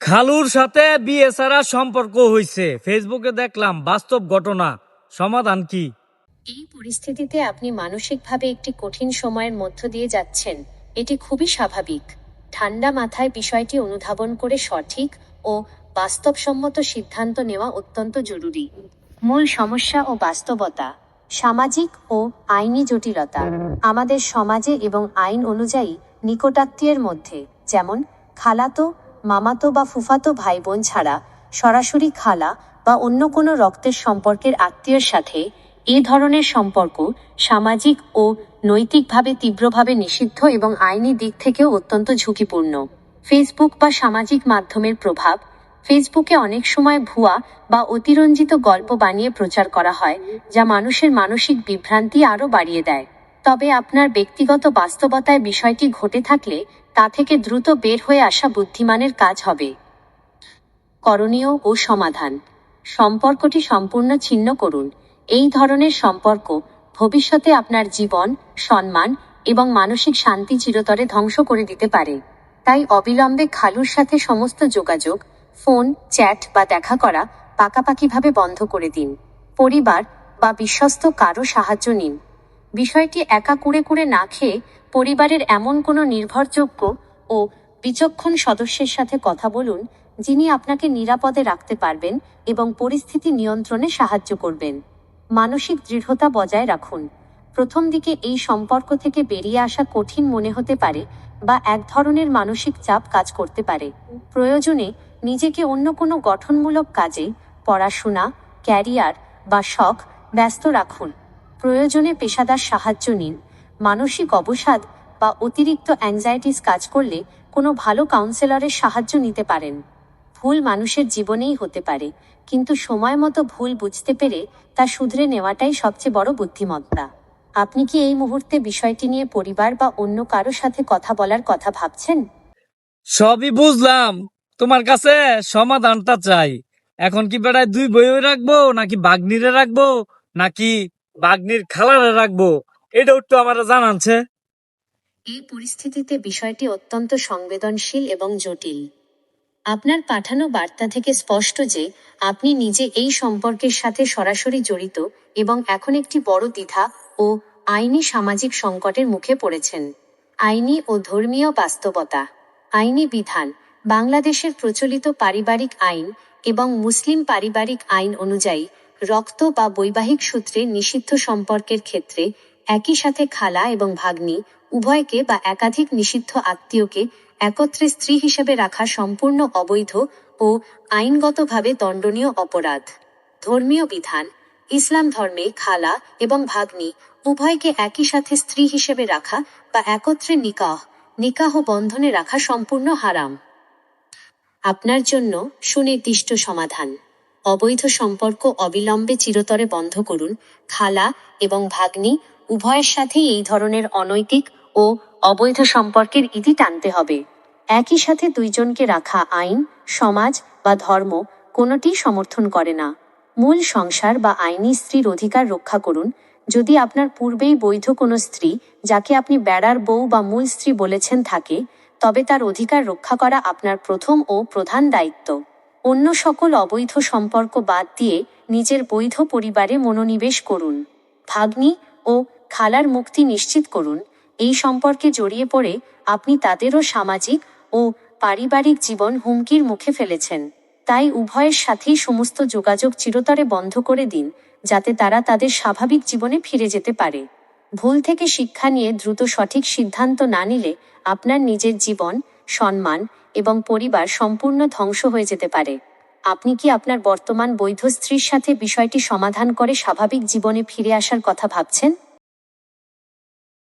খালুর সাথে বিয়ে ছাড়া সম্পর্ক হইছে, ফেসবুকে দেখলাম বাস্তব ঘটনা, সমাধান কি? এই পরিস্থিতিতে আপনি মানসিকভাবে একটি কঠিন সময়ের মধ্য দিয়ে যাচ্ছেন। এটি খুবই স্বাভাবিক। ঠান্ডা মাথায় বিষয়টি অনুধাবন করে সঠিক ও বাস্তবসম্মত সিদ্ধান্ত নেওয়া অত্যন্ত জরুরি। মূল সমস্যা ও বাস্তবতা। সামাজিক ও আইনি জটিলতা। আমাদের সমাজে এবং আইন অনুযায়ী নিকটাত্মীয়ের মধ্যে, যেমন খালাতো, মামাতো বা ফুফাতো ভাই বোন ছাড়া সরাসরি খালা বা অন্য কোনো রক্তের সম্পর্কের আত্মীয়ের সাথে এ ধরনের সম্পর্ক সামাজিক ও নৈতিকভাবে তীব্রভাবে নিষিদ্ধ এবং আইনি দিক থেকেও অত্যন্ত ঝুঁকিপূর্ণ। ফেসবুক বা সামাজিক মাধ্যমের প্রভাব। ফেসবুকে অনেক সময় ভুয়া বা অতিরঞ্জিত গল্প বানিয়ে প্রচার করা হয়, যা মানুষের মানসিক বিভ্রান্তি আরও বাড়িয়ে দেয়। তবে আপনার ব্যক্তিগত বাস্তবতায় বিষয়টি ঘটে থাকলে তা থেকে দ্রুত বের হয়ে আসা বুদ্ধিমানের কাজ হবে। করণীয় ও সমাধান। সম্পর্কটি সম্পূর্ণ ছিন্ন করুন। এই ধরনের সম্পর্ক ভবিষ্যতে আপনার জীবন, সম্মান এবং মানসিক শান্তি চিরতরে ধ্বংস করে দিতে পারে। তাই অবিলম্বে খালুর সাথে সমস্ত যোগাযোগ, ফোন, চ্যাট বা দেখা করা পাকাপাকিভাবে বন্ধ করে দিন। পরিবার বা বিশ্বস্ত কারো সাহায্য নিন। বিষয়টি একা কুড়ে কুড়ে না খেয়ে পরিবারের এমন কোনো নির্ভরযোগ্য ও বিচক্ষণ সদস্যের সাথে কথা বলুন, যিনি আপনাকে নিরাপদে রাখতে পারবেন এবং পরিস্থিতি নিয়ন্ত্রণে সাহায্য করবেন। মানসিক দৃঢ়তা বজায় রাখুন। প্রথম দিকে এই সম্পর্ক থেকে বেরিয়ে আসা কঠিন মনে হতে পারে বা এক ধরনের মানসিক চাপ কাজ করতে পারে। প্রয়োজনে নিজেকে অন্য কোনো গঠনমূলক কাজে, পড়াশোনা, ক্যারিয়ার বা শখ ব্যস্ত রাখুন। প্রয়োজনে পেশাদার সাহায্য নিন। মানসিক অবসাদ বা অতিরিক্ত অ্যাংজাইটিস কাজ করলে কোনো ভালো কাউন্সেলরের সাহায্য নিতে পারেন। ভুল মানুষের জীবনেই হতে পারে, কিন্তু সময় মতো ভুল বুঝতে পেরে তা শুধরে নেওয়াটাই সবচেয়ে বড় বুদ্ধিমত্তা। আপনি কি এই মুহূর্তে বিষয়টি নিয়ে পরিবার বা অন্য কারো সাথে কথা বলার কথা ভাবছেন? সবই বুঝলাম, তোমার কাছে সমাধানটা চাই। এখন কি বেড়ায় দুই বইও রাখবো, নাকি বাগনিরে রাখবো, নাকি বাগনির খালারে রাখবো? এটা একটু আমার জানাচ্ছে। এই পরিস্থিতিতে বিষয়টি অত্যন্ত সংবেদনশীল এবং জটিল। আপনার পাঠানো বার্তা থেকে স্পষ্ট যে আপনি নিজে এই সম্পর্কের সাথে সরাসরি জড়িত এবং এখন একটি বড় দ্বিধা ও আইনি সামাজিক সংকটের মুখে পড়েছেন। আইনি ও ধর্মীয় বাস্তবতা। আইনি বিধান। বাংলাদেশের প্রচলিত পারিবারিক আইন এবং মুসলিম পারিবারিক আইন অনুযায়ী রক্ত বা বৈবাহিক সূত্রে নিষিদ্ধ সম্পর্কের ক্ষেত্রে একই সাথে খালা এবং ভাগ্নি উভয়কে বা একাধিক নিষিদ্ধ আত্মীয়কে একত্রে স্ত্রী হিসেবে রাখা সম্পূর্ণ অবৈধ ও আইনগতভাবে দণ্ডনীয় অপরাধ। ধর্মীয় বিধান। ইসলাম ধর্মে খালা এবং ভাগ্নি উভয়কে একই সাথে স্ত্রী হিসেবে রাখা বা একত্রে নিকাহ বন্ধনে রাখা সম্পূর্ণ হারাম। আপনার জন্য সুনির্দিষ্ট সমাধান। অবৈধ সম্পর্ক অবিলম্বে চিরতরে বন্ধ করুন। খালা এবং ভাগ্নি উভয়ের সাথেই এই ধরনের অনৈতিক ও অবৈধ সম্পর্কের ইতি টানতে হবে। একই সাথে দুইজনকে রাখা আইন, সমাজ বা ধর্ম কোনোটিই সমর্থন করে না। মূল সংসার বা আইনি স্ত্রীর অধিকার রক্ষা করুন। যদি আপনার পূর্বেই বৈধ কোনো স্ত্রী, যাকে আপনি বেড়ার বউ বা মূল স্ত্রী বলেছেন, থাকে, তবে তার অধিকার রক্ষা করা আপনার প্রথম ও প্রধান দায়িত্ব। অন্য সকল অবৈধ সম্পর্ক বাদ দিয়ে নিজের বৈধ পরিবারে মনোনিবেশ করুন। ভাগ্নি ও খালার মুক্তি নিশ্চিত করুন। এই সম্পর্কে জড়িয়ে পড়ে আপনি তাদেরও সামাজিক ও পারিবারিক জীবন হুমকির মুখে ফেলেছেন। তাই উভয়ের সাথেই সমস্ত যোগাযোগ চিরতরে বন্ধ করে দিন, যাতে তারা তাদের স্বাভাবিক জীবনে ফিরে যেতে পারে। ভুল থেকে শিক্ষা নিয়ে দ্রুত সঠিক সিদ্ধান্ত না নিলে আপনার নিজের জীবন, সম্মান এবং পরিবার সম্পূর্ণ ধ্বংস হয়ে যেতে পারে। আপনি কি আপনার বর্তমান বৈধ স্ত্রীর সাথে বিষয়টি সমাধান করে স্বাভাবিক জীবনে ফিরে আসার কথা ভাবছেন?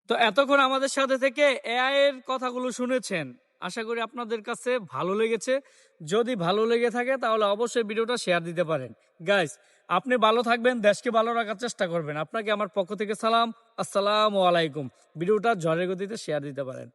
তো এতক্ষণ আমাদের সাথে থেকে এআই এর কথাগুলো শুনেছেন, আশা করি আপনাদের কাছে ভালো লেগেছে। যদি ভালো লেগে থাকে তাহলে অবশ্যই ভিডিওটা শেয়ার দিতে পারেন। গাইস, আপনি ভালো থাকবেন, দেশকে ভালো রাখার চেষ্টা করবেন। আপনাকে আমার পক্ষ থেকে সালাম। আসসালামু আলাইকুম। ভিডিওটা ঝড়ের গতিতে শেয়ার দিতে পারেন।